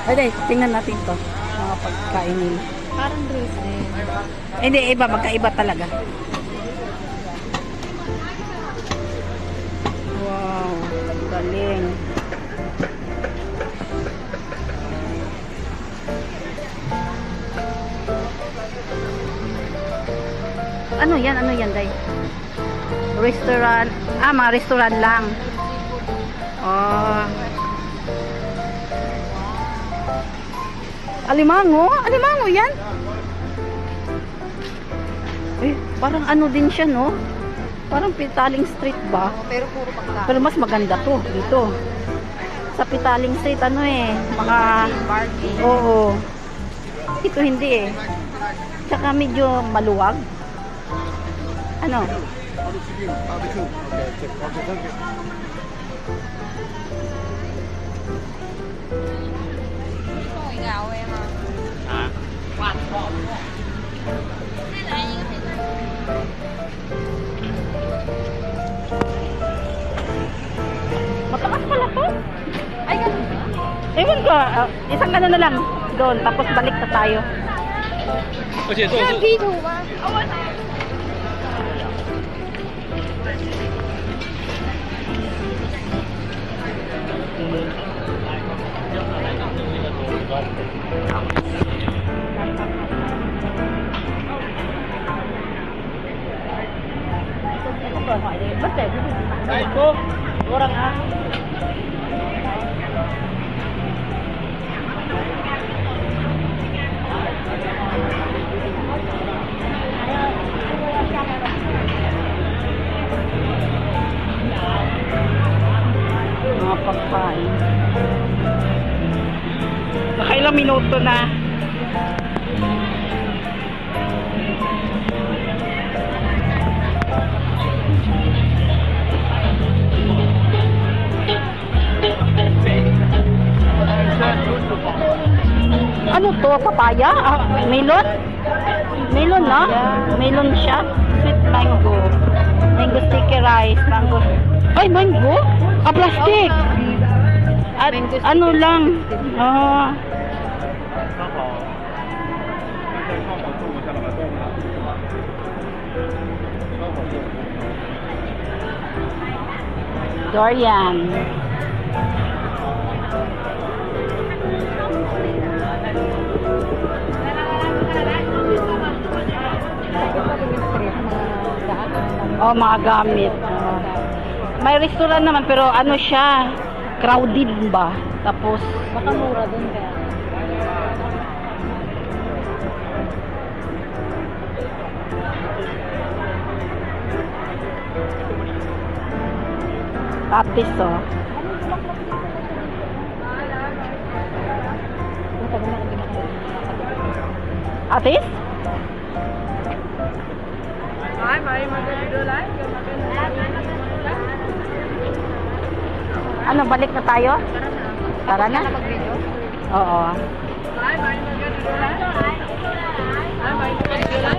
Ay, tingnan natin to. Mga pagkain nila. Parang drinks din. Hindi, iba. Magkaiba talaga. Wow. Galing. Ano yan? Ano yan, Day? Restaurant. Ah, mga restaurant lang. Oh. Alimango? Alimango yan? Eh, parang ano din siya, no? Parang Pitaling Street ba? Pero puro pagkain. Pero mas maganda to, dito. Sa Pitaling Street, ano eh, mga... Barbie. Oo. Ito hindi eh. Tsaka medyo maluwag. Ano? Matakas pala to. Ay, ganun ba? Ewan ko, isang ano na lang doon, tapos balik na tayo. 而且这种是 P 图吗？Đòi hỏi thì bất kể cái gì bạn. Đây cô đang hả? Mga pagkain. Nakailang minuto na. Ano to? Papaya? Ah, melon? Melon, no? Melon siya. Sweet mango. Mango sticky rice. Mango. Ay, mango? Ah, plastic. At, ano lang. Ah. Dorian. Oh, mga gamit. May restaurant naman pero ano siya, crowded ba? Tapos Baka mura dun kaya. tapis oh. Atis? Ay, may maganda lang. Ano, balik na tayo? Tara na. Mag-video? Oo. Ay, may maganda lang. Ay, may maganda lang.